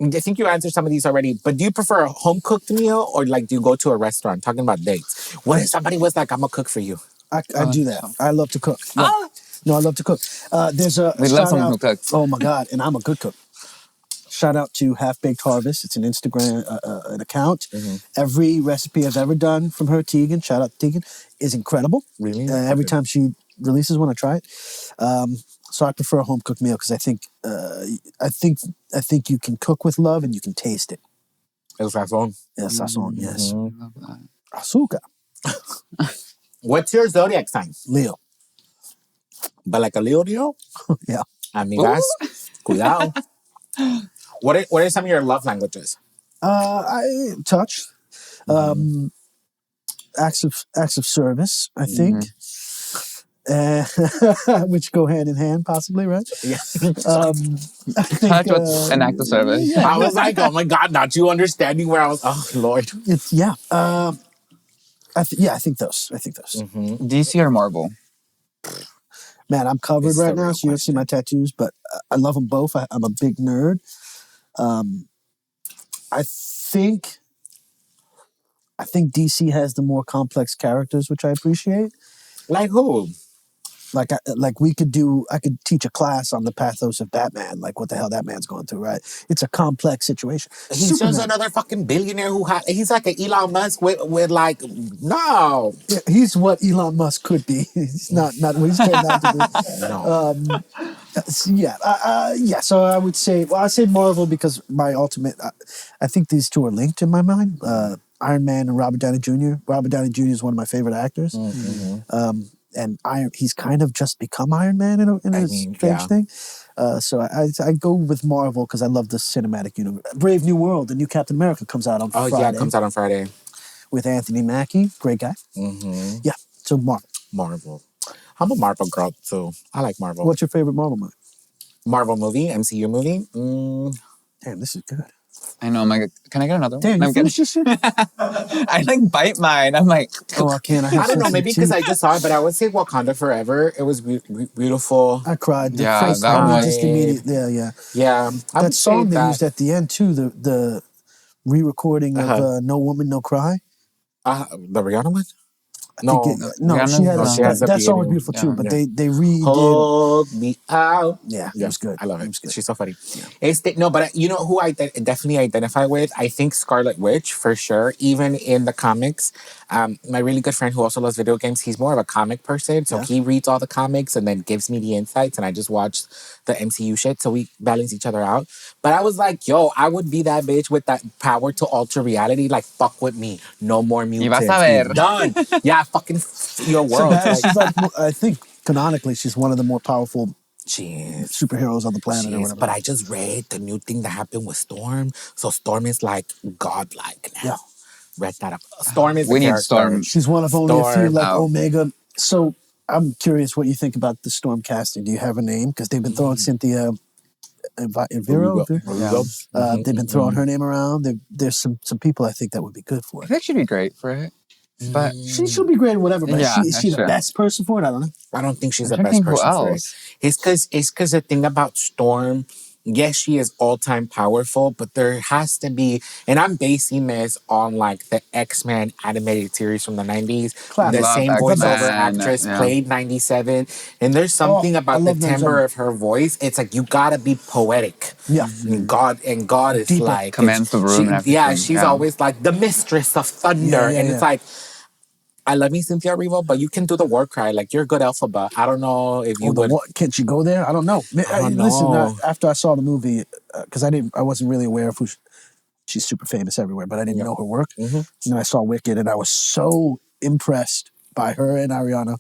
I think you answered some of these already, but do you prefer a home-cooked meal or like do you go to a restaurant? Talking about dates. What if somebody was like, I'm a cook for you? I do that. I love to cook. Yeah. No, I love to cook. We love someone who cooks. Oh my God, and I'm a good cook. shout out to Half Baked Harvest. It's an Instagram an account. Every recipe I've ever done from her, Tegan, shout out to Tegan, is incredible. Really? Every time she releases one, I try it. So I prefer a home cooked meal because I think you can cook with love and you can taste it. El sazón. El sazón, yes. Love that. Azúcar. What's your zodiac sign? Leo. But like a Leo? Yeah. Amigas, cuidado. What are some of your love languages? I touch. Acts of service, I think. Which go hand in hand, possibly, right? Yeah. I think, Touch with an act of service. Yeah. I was like, oh my God, not you understanding where I was. Oh, Lord. I think those. DC or Marvel? Man, I'm covered It's right a now, real so you don't see my tattoos, but I love them both. I'm a big nerd. I think DC has the more complex characters, which I appreciate. Like who? Like I could teach a class on the pathos of Batman, like what the hell that man's going through, right? It's a complex situation. He's Superman. just another fucking billionaire he's like an Elon Musk with like, no. Yeah, he's what Elon Musk could be. He's not what he's turned out to be. No. So I would say, I say Marvel because my ultimate, I think these two are linked in my mind. Iron Man and Robert Downey Jr. Robert Downey Jr. is one of my favorite actors. And he's kind of just become Iron Man in a strange thing. So I go with Marvel because I love the cinematic universe. Brave New World, the new Captain America comes out on Friday. Oh, yeah, it comes out on Friday. With Anthony Mackie, great guy. Yeah, so Marvel. I'm a Marvel girl, too. I like Marvel. What's your favorite Marvel movie? Marvel movie? MCU movie? Damn, this is good. I know. I'm like, can I get another one? Damn, you I'm finished this shit? I like bite mine. I'm like, Oh, I can't. I don't know, maybe because I just saw it, but I would say Wakanda Forever. It was beautiful. I cried. The Yeah, first that time, one. just immediately. Yeah. Yeah. I That would song say they that. used at the end too. The re-recording of "No Woman, No Cry." The Rihanna one? No. She has that song was beauty. beautiful too. Yeah. But they redid. Hold me out. Yeah, it was good. I love it. It was good. She's so funny. No, but you know who I definitely identify with? I think Scarlet Witch, for sure. Even in the comics. My really good friend who also loves video games, he's more of a comic person. So he reads all the comics and then gives me the insights. And I just watch the MCU shit. So we balance each other out. But I was like, yo, I would be that bitch with that power to alter reality. Like, fuck with me. No more mutants. Y vas a ver. Done. Yeah, fucking your So world. she's like, I think canonically, she's one of the more powerful She is. superheroes on the planet She or is. whatever. But I just read the new thing that happened with Storm. So Storm is like godlike now. Yeah. Read that up. Storm is We the need character. Storm. She's one of only a few Storm like out. Omega. So I'm curious what you think about the Storm casting. Do you have a name? Because they've been throwing Cynthia Vero. They've been throwing her name around. There's some people I think that would be good for I it. think she'd be great for it. But She'll be great in whatever, but Yeah, is she the that's true. best person for it? I don't know. I don't think she's I'm the trying to best think who person for it. else. It's because the thing about Storm, yes, she is all-time powerful, but there has to be, and I'm basing this on like the X-Men animated series from the 90s. Classic. The Love same X-Men, voiceover actress yeah. played 97. And there's something I about the love 97. timbre of her voice. It's like, you gotta be poetic. Yeah. And God is Deeper. like... Commands the room and everything. Yeah, she's Yeah. always like the mistress of thunder. And it's like, I love me Cynthia Erivo, but you can do the war cry. Like, you're a good alphabet. I don't know if you would... Can she go there? I don't know. don't Listen, know. after I saw the movie, because I wasn't really aware of who she's super famous everywhere, but I didn't know her work. And then I saw Wicked, and I was so impressed by her and Ariana.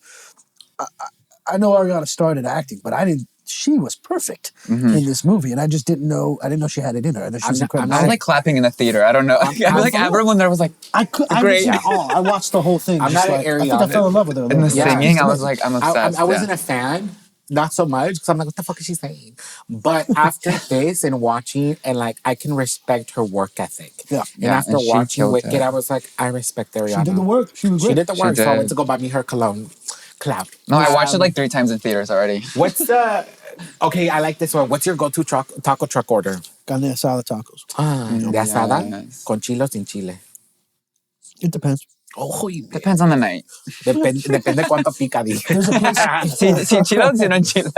I know Ariana started acting, but I didn't. She was perfect in this movie, and I just didn't know. I didn't know she had it in her. I know she was incredible. I was like clapping in the theater. I don't know. I feel like everyone there was like, I great. I watched the whole thing. I'm just not an like, I think Ariana. I fell in love with her. in the singing, I was like, I'm obsessed. I wasn't a fan, not so much, because I'm like, what the fuck is she saying? But after this and watching, and like, I can respect her work ethic. Yeah. And Yeah, after and she watching killed Wicked, it. I was like, I respect Ariana. She did the work. She was She great. did the work, She so I did. went to go buy me her cologne. Cloud. No, I watched it like 3 times in theaters already. What's the... Okay, I like this one. What's your go-to taco truck order? Carne asada tacos. De asada, Yes. con chile o sin chile? It depends. Depends on the night. Depende cuánto pica. There's a place. Si enchilado, si no enchilado.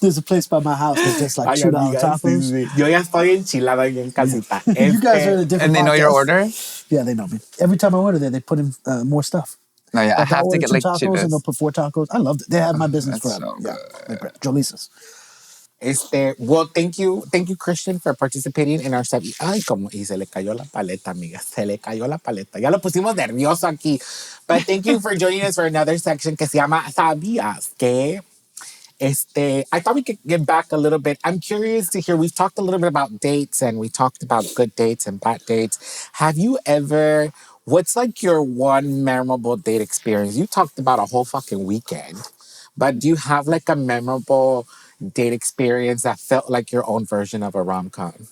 There's a place by my house that does like Ay, $2 amiga, tacos. sí. Yo ya estoy enchilada ahí en casita. You guys are in a different And they know your podcast. order? Yeah, they know me. Every time I order there, they put in more stuff. No, yeah, I Like, I'll have to order get 2 like tacos and they'll chiles. put 4 tacos. I loved it. They had my business That's forever. so Yeah, good. like Jolisa's. Well, thank you, Christian, for participating in our segment. Ay, y se le cayó la paleta, amiga. Se le cayó la paleta. Ya lo pusimos nervioso aquí. But thank you for joining us for another section que se llama ¿Sabías que? I thought we could get back a little bit. I'm curious to hear, we've talked a little bit about dates and we talked about good dates and bad dates. Have you ever, what's like your one memorable date experience? You talked about a whole fucking weekend, but do you have like a memorable date experience that felt like your own version of a rom-com?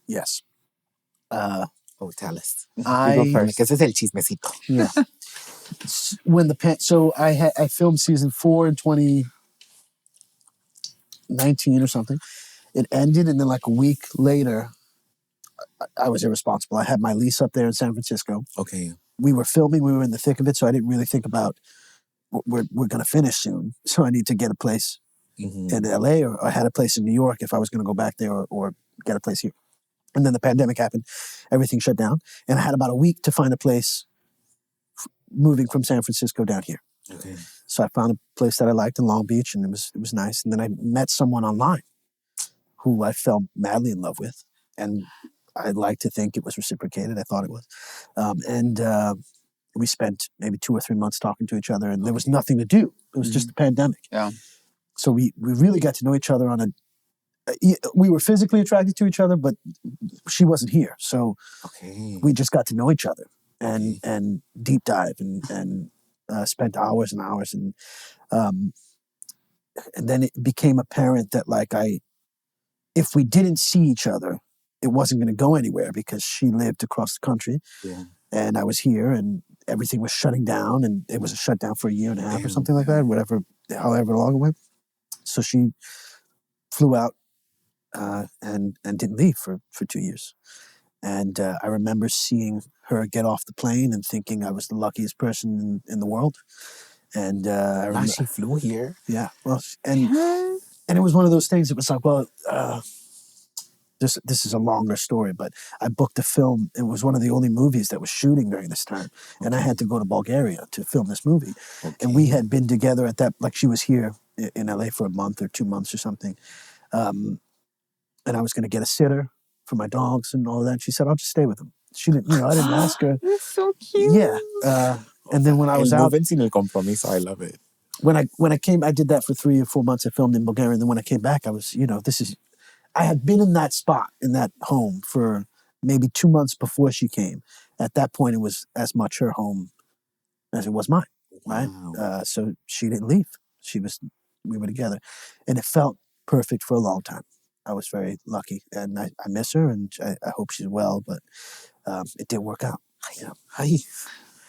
Yes. Oh, tell us. You go first. Because it's el chismecito. Yeah. When I filmed season 4 in 2019 or something. It ended, and then like a week later, I was irresponsible. I had my lease up there in San Francisco. Okay. We were filming. We were in the thick of it, so I didn't really think about we're going to finish soon. So I need to get a place in LA, or I had a place in New York if I was going to go back there, or get a place here. And then the pandemic happened. Everything shut down. And I had about a week to find a place moving from San Francisco down here. Okay. So I found a place that I liked in Long Beach, and it was nice. And then I met someone online who I fell madly in love with. And I'd like to think it was reciprocated. I thought it was. We spent maybe 2 or 3 months talking to each other, and there was nothing to do. It was just a pandemic. Yeah. So we really got to know each other we were physically attracted to each other, but she wasn't here. So we just got to know each other and deep dive and spent hours and hours. And then it became apparent that if we didn't see each other, it wasn't going to go anywhere because she lived across the country and I was here, and everything was shutting down, and it was a shutdown for a year and a half or something like that, however long it went. So she flew out and didn't leave for 2 years. And I remember seeing her get off the plane and thinking I was the luckiest person in the world. And I remember she flew here. Yeah. Well, and it was one of those things. It was like, well, this is a longer story, but I booked a film. It was one of the only movies that was shooting during this time. And I had to go to Bulgaria to film this movie. And we had been together at that, like she was here in LA for a month or 2 months or something. And I was going to get a sitter for my dogs and all of that. She said, I'll just stay with them. She didn't, I didn't ask her. That's so cute. Yeah. And then when I was out, sin el compromiso, I love it. when I came, I did that for 3 or 4 months. I filmed in Bulgaria. And then when I came back, I was, I had been in that spot, in that home for maybe 2 months before she came. At that point, it was as much her home as it was mine, right? Wow. So she didn't leave. We were together. And it felt perfect for a long time. I was very lucky, and I miss her, and I hope she's well, but it didn't work out. Ay.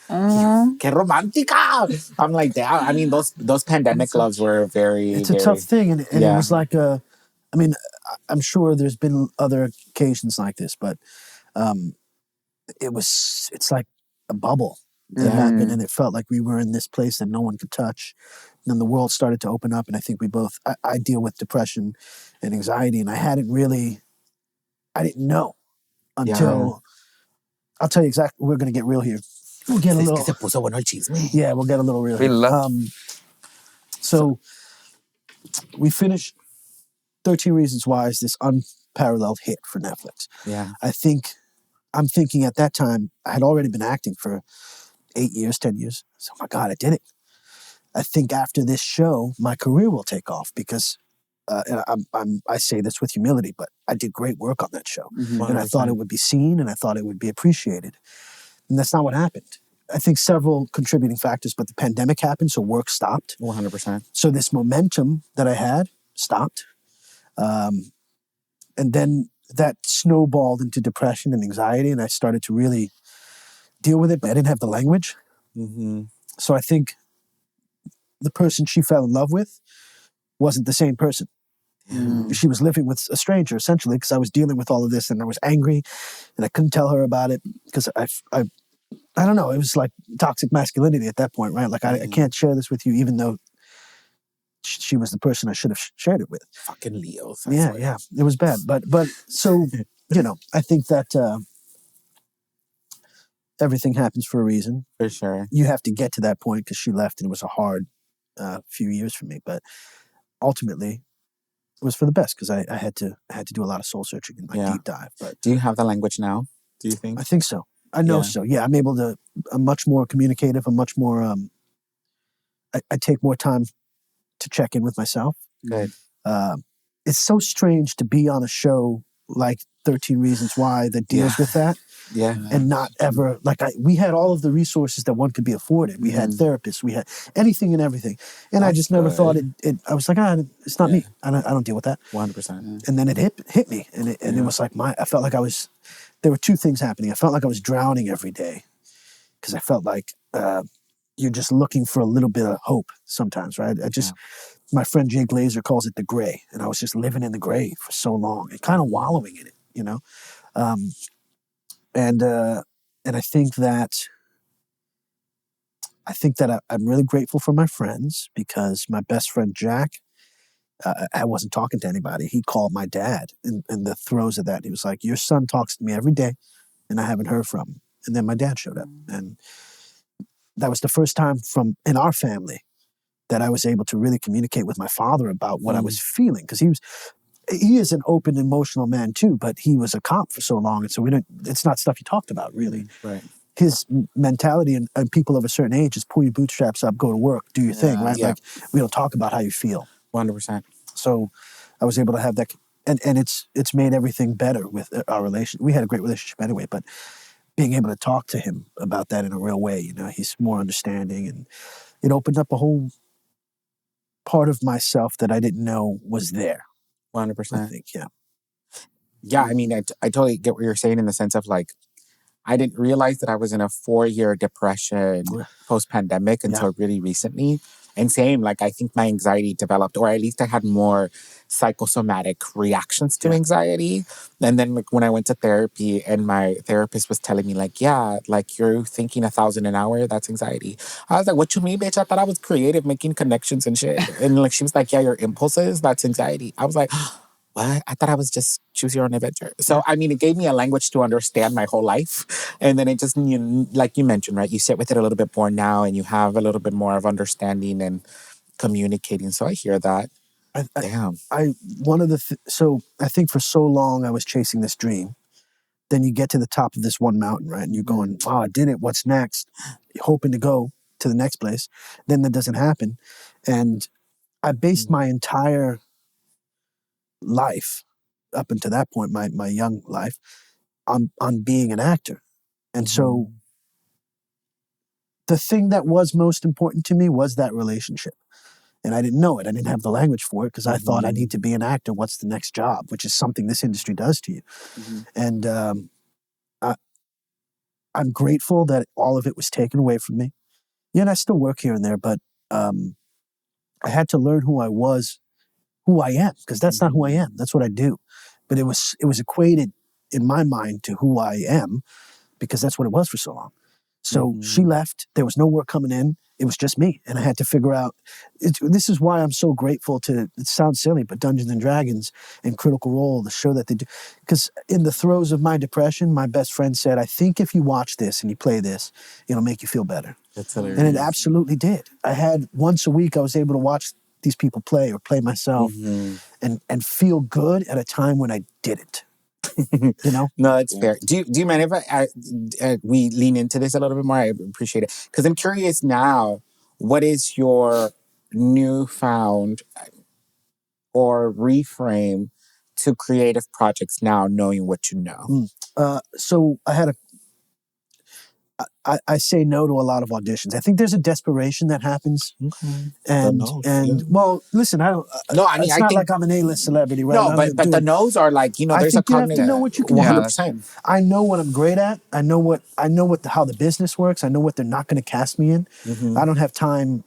Qué romántica. I'm like, that. I mean, those pandemic loves were very... It's a tough thing, and it was like I'm sure there's been other occasions like this, but it's like a bubble that happened, and it felt like we were in this place that no one could touch. And then the world started to open up, and I think I deal with depression and anxiety, and I didn't know until, I'll tell you exactly, we're going to get real here. We'll get a little... se puso bueno el chisme. Yeah, we'll get a little real We here. love... So we finished 13 Reasons Why is this unparalleled hit for Netflix. Yeah. I'm thinking at that time, I had already been acting for 8 years, 10 years. So, oh my God, I did it. I think after this show, my career will take off because, and I say this with humility, but I did great work on that show. And I thought it would be seen, and I thought it would be appreciated. And that's not what happened. I think several contributing factors, but the pandemic happened, so work stopped. 100%. So this momentum that I had stopped. And then that snowballed into depression and anxiety, and I started to really deal with it, but I didn't have the language. So I think the person she fell in love with wasn't the same person. She was living with a stranger, essentially, because I was dealing with all of this, and I was angry, and I couldn't tell her about it, because I don't know, it was like toxic masculinity at that point, right? Like, I can't share this with you, even though she was the person I should have shared it with. Fucking Leos. Yeah, it was bad. But so, I think that everything happens for a reason. For sure. You have to get to that point, because she left, and it was a hard few years for me. But ultimately, it was for the best, because I had to do a lot of soul searching in my deep dive. But do you have the language now? Do you think? I think so. I know so. Yeah, I'm able to. I'm much more communicative. I'm much more. I take more time to check in with myself. Good. It's so strange to be on a show like 13 Reasons Why that deals with that. Yeah. And not ever, we had all of the resources that one could be afforded. We had therapists, we had anything and everything. And I just never thought I was like, it's not me. I don't deal with that. 100%. And then it hit me. And it was like I felt like there were two things happening. I felt like I was drowning every day, because I felt like you're just looking for a little bit of hope sometimes, right? My friend Jay Glazer calls it the gray. And I was just living in the gray for so long and kind of wallowing in it, And I think that I'm really grateful for my friends, because my best friend Jack, I wasn't talking to anybody. He called my dad in the throes of that. He was like, "Your son talks to me every day, and I haven't heard from him." And then my dad showed up, and that was the first time in our family that I was able to really communicate with my father about what I was feeling, because he is an open, emotional man too, but he was a cop for so long, and so it's not stuff he talked about, really. Right. His mentality and people of a certain age is pull your bootstraps up, go to work, do your thing, right? Yeah. Like, we don't talk about how you feel. 100%. So I was able to have that, and it's made everything better with our relationship. We had a great relationship anyway, but being able to talk to him about that in a real way, he's more understanding, and it opened up a whole part of myself that I didn't know was there. 100%. I think, yeah. Yeah, I mean, I totally get what you're saying, in the sense of, like, I didn't realize that I was in a 4-year depression post-pandemic until really recently. And same, like, I think my anxiety developed, or at least I had more psychosomatic reactions to anxiety. And then, like, when I went to therapy, and my therapist was telling me, like, yeah, like, you're thinking 1,000 an hour, that's anxiety. I was like, what you mean, bitch? I thought I was creative, making connections and shit. And, like, she was like, yeah, your impulses, that's anxiety. I was like, what? I thought I was just choose your own adventure. So, I mean, it gave me a language to understand my whole life. And then it just, like you mentioned, right? You sit with it a little bit more now, and you have a little bit more of understanding and communicating. So I hear that. Damn. So I think for so long I was chasing this dream. Then you get to the top of this one mountain, right? And you're going, wow, I did it. What's next? You're hoping to go to the next place. Then that doesn't happen. And I based my entire life up until that point, my young life, on being an actor. And so the thing that was most important to me was that relationship. And I didn't know it. I didn't have the language for it, because I thought I need to be an actor. What's the next job? Which is something this industry does to you. And I'm grateful that all of it was taken away from me. Yeah, and I still work here and there, but I had to learn who I am, because that's not who I am. That's what I do. But it was equated in my mind to who I am, because that's what it was for so long. So she left. There was no work coming in. It was just me. And I had to figure out, this is why I'm so grateful to, it sounds silly, but Dungeons and Dragons and Critical Role, the show that they do. Because in the throes of my depression, my best friend said, I think if you watch this and you play this, it'll make you feel better. That's hilarious. And it absolutely did. I had once a week, I was able to watch these people play or play myself and feel good at a time when I didn't. No, that's fair. Do you mind if we lean into this a little bit more? I appreciate it, because I'm curious now. What is your newfound or reframe to creative projects now, knowing what you know? So I had I say no to a lot of auditions. I think there's a desperation that happens, well, listen, I don't. No, I mean, it's not like I'm an A-list celebrity, right? No, but the no's are like, there's a cognitive. You have to know what you can 100%. I know what I'm great at. I know how the business works. I know what they're not going to cast me in. I don't have time.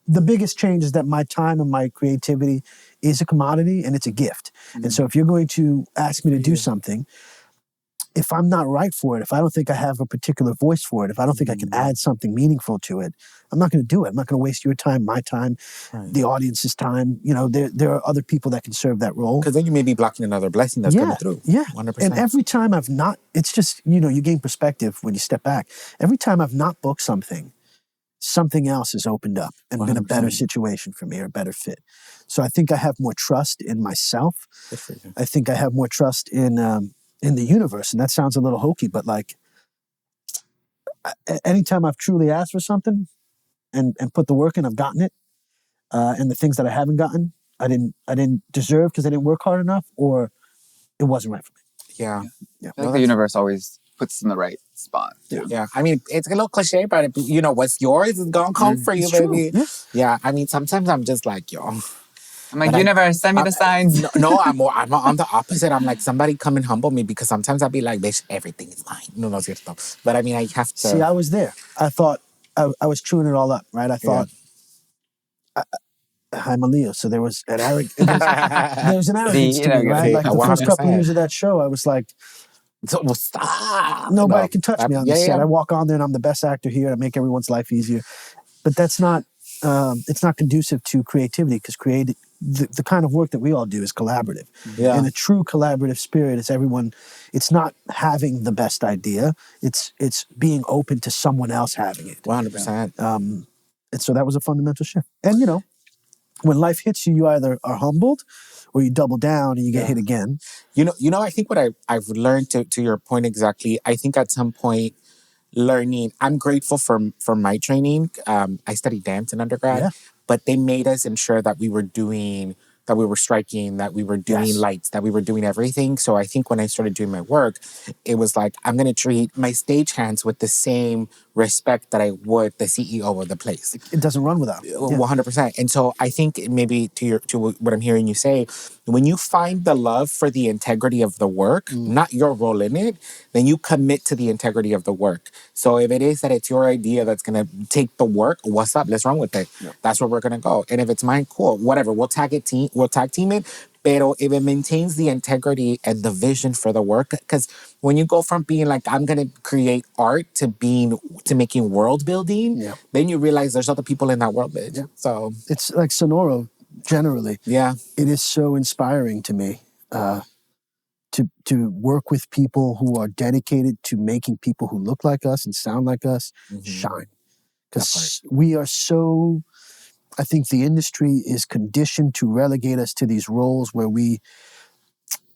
The biggest change is that my time and my creativity is a commodity and it's a gift. And so if you're going to ask me to do something, if I'm not right for it, if I don't think I have a particular voice for it, if I don't think I can add something meaningful to it, I'm not going to do it. I'm not going to waste your time, my time, the audience's time. You know, there are other people that can serve that role. Because then you may be blocking another blessing that's coming through. Yeah. 100%. And every time I've not, it's just, you know, you gain perspective when you step back. Every time I've not booked something else has opened up and 100%. Been a better situation for me or a better fit. So I think I have more trust in myself. I think I have more trust in the universe. And that sounds a little hokey, but like anytime I've truly asked for something and put the work in, I've gotten it. And the things that I haven't gotten, I didn't deserve because I didn't work hard enough or it wasn't right for me. Yeah. I feel like the universe always puts us in the right spot. Yeah. I mean, it's a little cliche, but you know, what's yours is going to come for you, baby. Yeah. I mean, sometimes I'm just like, yo. I'm like, universe, send me the signs. No, I'm on the opposite. I'm like, somebody come and humble me because sometimes I'll be like, bitch, everything is mine. No, cierto. But I mean, I have to. See, I was there. I thought I was chewing it all up, right? I thought, I'm a Leo, so there was an arrogance to me, right? Like the first couple of years of that show, I was like, nobody can touch me on the set. I walk on there and I'm the best actor here. I make everyone's life easier. But that's not, it's not conducive to creativity because the kind of work that we all do is collaborative. Yeah. And a true collaborative spirit is everyone, it's not having the best idea. It's being open to someone else having it. 100%. And so that was a fundamental shift. And, you know, when life hits you, you either are humbled or you double down and you get hit again. You know, I think what I've learned to your point exactly, I think at some point learning, I'm grateful for my training. I studied dance in undergrad, but they made us ensure that we were striking, that we were doing lights, that we were doing everything. So I think when I started doing my work, it was like, I'm going to treat my stage hands with the same respect that I would the CEO of the place. It doesn't run without it. 100%. And so I think maybe to what I'm hearing you say, when you find the love for the integrity of the work, not your role in it, then you commit to the integrity of the work. So if it is that it's your idea that's going to take the work, what's up? Let's run with it. Yeah. That's where we're going to go. And if it's mine, cool, whatever. We'll tag team it. Pero if it maintains the integrity and the vision for the work, because when you go from being like, I'm going to create art to making world building, then you realize there's other people in that world, bitch. Yeah. So it's like Sonoro, generally. Yeah. It is so inspiring to me to work with people who are dedicated to making people who look like us and sound like us shine. Because we are so... I think the industry is conditioned to relegate us to these roles where we,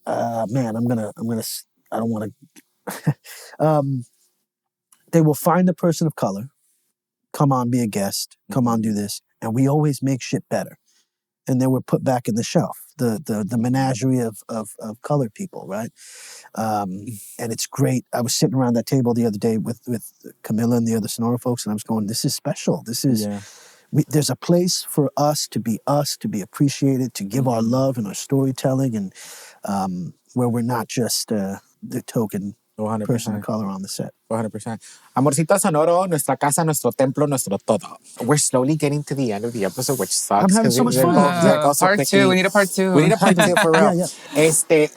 I don't want to, they will find a person of color, come on, be a guest, come on, do this. And we always make shit better. And then we're put back in the shelf, the menagerie of colored people, right? And it's great. I was sitting around that table the other day with Camilla and the other Sonoro folks, and I was going, this is special. This is... Yeah. There's a place for us to be appreciated, to give our love and our storytelling, and where we're not just the token 100%. Person of color on the set. 100%. Amorcito Sonoro, nuestra casa, nuestro templo, nuestro todo. We're slowly getting to the end of the episode, which sucks. I'm having so much fun. Part two. We need a part two. We need a part two for real.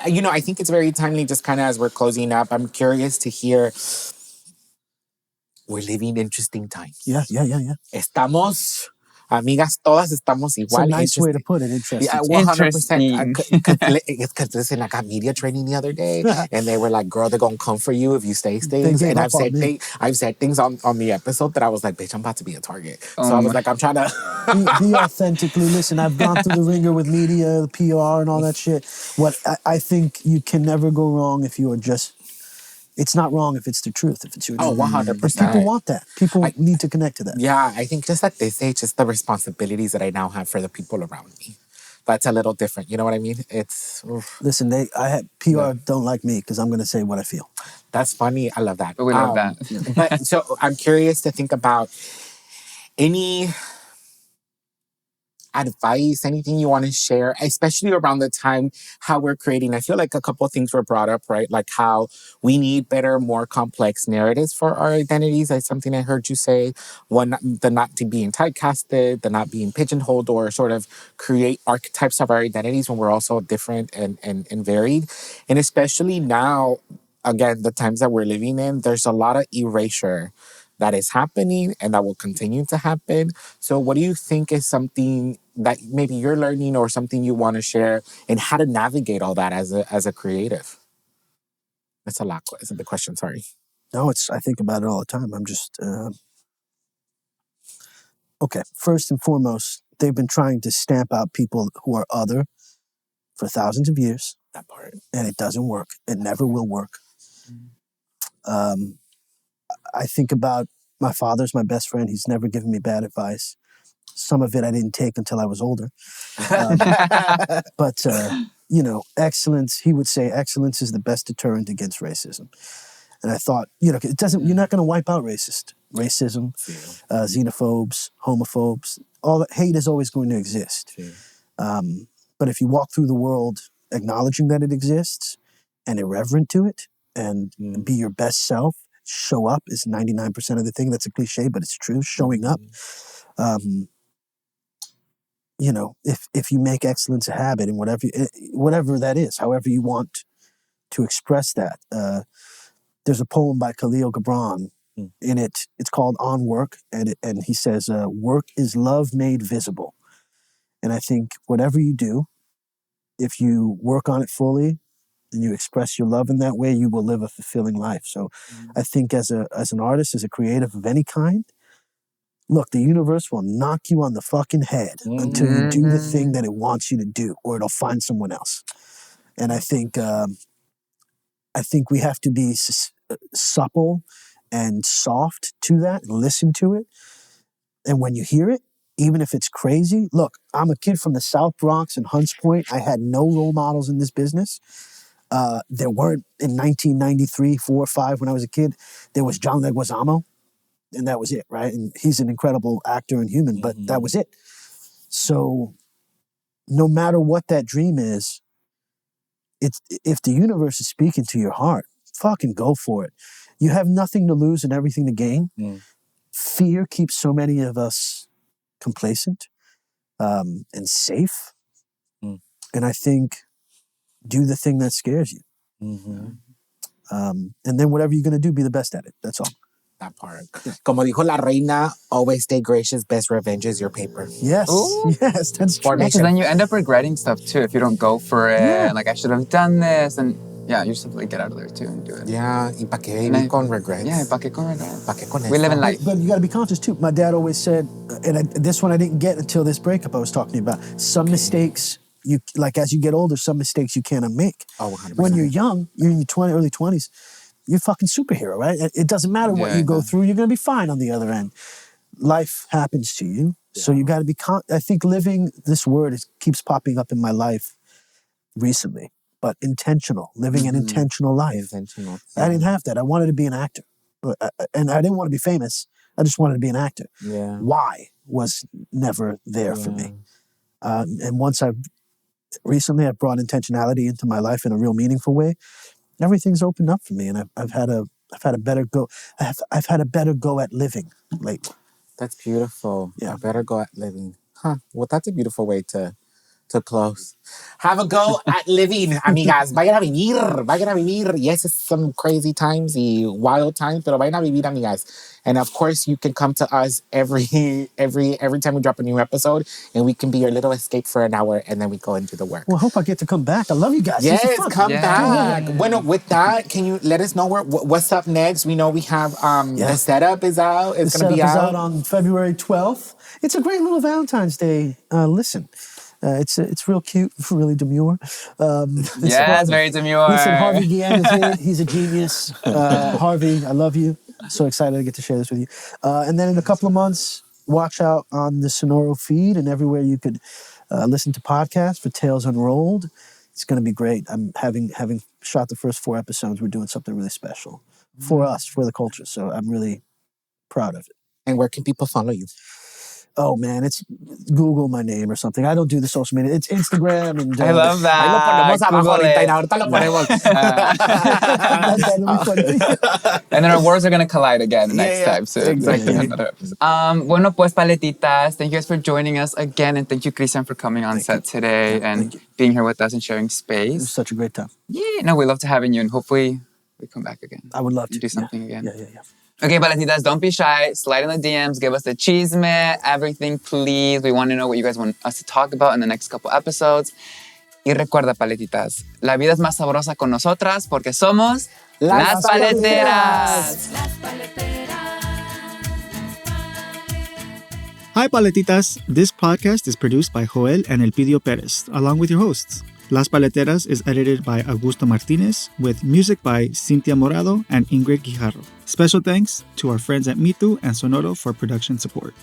You know, I think it's very timely just kind of as we're closing up. I'm curious to hear... We're living interesting times. Yeah. Estamos, amigas, todas estamos igual. It's a nice way to put it, interesting. Yeah, 100%. Because listen, I got media training the other day, and they were like, girl, they're going to come for you if you say things. And I've said things on the episode that I was like, bitch, I'm about to be a target. So I was like, I'm trying to... be authentically. Listen, I've gone through the ringer with media, the PR, and all that shit. What I think you can never go wrong if you are just... It's not wrong if it's the truth, if it's your truth. 100%. But people want that. People need to connect to that. Yeah, I think just at this age, just the responsibilities that I now have for the people around me. That's a little different. You know what I mean? It's... Oof. Listen, PR don't like me because I'm going to say what I feel. That's funny. I love that. But we love that. But so I'm curious to think about any advice, anything you want to share, especially around the time how we're creating. I feel like a couple of things were brought up, right? Like how we need better, more complex narratives for our identities. That's something I heard you say. One, the not to being typecasted, the not being pigeonholed, or sort of create archetypes of our identities when we're also different and varied. And especially now, again, the times that we're living in, there's a lot of erasure that is happening and that will continue to happen. So what do you think is something that maybe you're learning or something you want to share, and how to navigate all that as a creative? That's a lot. It's a big question, sorry. No, I think about it all the time. I'm just, okay, first and foremost, they've been trying to stamp out people who are other for thousands of years. That part. And it doesn't work. It never will work. I think about my father's my best friend. He's never given me bad advice. Some of it I didn't take until I was older. But, excellence, he would say excellence is the best deterrent against racism. And I thought, it doesn't, you're not going to wipe out racism, xenophobes, homophobes, all that hate is always going to exist. But if you walk through the world acknowledging that it exists and irreverent to it and be your best self, show up is 99% of the thing. That's a cliche, but it's true. Showing up. If you make excellence a habit and whatever that is, however you want to express that. There's a poem by Khalil Gibran. In it, it's called On Work, and he says, work is love made visible. And I think whatever you do, if you work on it fully and you express your love in that way, you will live a fulfilling life. So I think as an artist, as a creative of any kind, look, the universe will knock you on the fucking head until you do the thing that it wants you to do, or it'll find someone else. And I think we have to be supple and soft to that and listen to it. And when you hear it, even if it's crazy, look, I'm a kid from the South Bronx and Hunts Point. I had no role models in this business. There weren't in 1993, 4 or 5 when I was a kid. There was John Leguizamo, and that was it, right? And he's an incredible actor and human, but that was it. So no matter what that dream is, if the universe is speaking to your heart, fucking go for it. You have nothing to lose and everything to gain. Fear keeps so many of us complacent and safe. And I think do the thing that scares you. And then whatever you're going to do, be the best at it. That's all. That part. Como dijo la reina, always stay gracious. Best revenge is your paper. Yes. Ooh. Yes, that's true. Because then you end up regretting stuff too if you don't go for it. Yeah. Like, I should have done this. And yeah, you just have to get out of there too and do it. Yeah, y pa' qué vivir con regrets. Yeah, pa' qué con regrets. Pa' qué con We eso? live in life. But you got to be conscious too. My dad always said, this one I didn't get until this breakup I was talking to you about. Some mistakes, as you get older, some mistakes you cannot make. Oh, 100%. When you're young, you're in your early 20s, you're a fucking superhero, right? It doesn't matter what you go through. You're going to be fine on the other end. Life happens to you. Yeah. So you got to be, I think living, this word keeps popping up in my life recently, but intentional, living an intentional life. Intentional. I didn't have that. I wanted to be an actor. And I didn't want to be famous. I just wanted to be an actor. Yeah. Why was never there for me. And once recently I've brought intentionality into my life in a real meaningful way, everything's opened up for me, and I've had a better go. I've had a better go at living lately. That's beautiful. Yeah. A better go at living. Well, that's a beautiful way to close. Have a go at living, amigas. Vayan a vivir. Vayan a vivir. Yes, it's some crazy times y wild times, pero vayan a vivir, amigas. And of course, you can come to us every time we drop a new episode, and we can be your little escape for an hour, and then we go and do the work. Well, I hope I get to come back. I love you guys. Yes, come back. Bueno, with that, can you let us know what's up next? We know we have the setup is out. It's going to be out. The setup is out on February 12th. It's a great little Valentine's Day. Listen. It's real cute, really demure. It's very demure. Listen, Harvey Guillén is in it. He's a genius. Harvey, I love you. So excited to get to share this with you. And then in a couple of months, watch out on the Sonoro feed and everywhere you could listen to podcasts for Tales Unrolled. It's going to be great. I'm having shot the first 4 episodes. We're doing something really special for us, for the culture. So I'm really proud of it. And where can people follow you? Oh man, it's Google my name or something. I don't do the social media. It's Instagram and I love that. Ahí lo ponemos abajo ahorita y ahorita lo ponemos. That'll be funny. And then our words are going to collide again next time. So exactly. Bueno, pues, Paletitas, thank you guys for joining us again. And thank you, Christian, for coming on set today and being here with us and sharing space. It was such a great time. Yeah, no, we love to having you. And hopefully we come back again. I would love to. Do something again. Yeah. Okay, Paletitas, don't be shy. Slide in the DMs. Give us the chisme, everything, please. We want to know what you guys want us to talk about in the next couple episodes. Y recuerda, Paletitas, la vida es más sabrosa con nosotras porque somos Las Paleteras. Hi, Paletitas. This podcast is produced by Joel and Elpidio Perez, along with your hosts. Las Paleteras is edited by Augusto Martinez, with music by Cintia Morado and Ingrid Guijarro. Special thanks to our friends at Mitu and Sonoro for production support.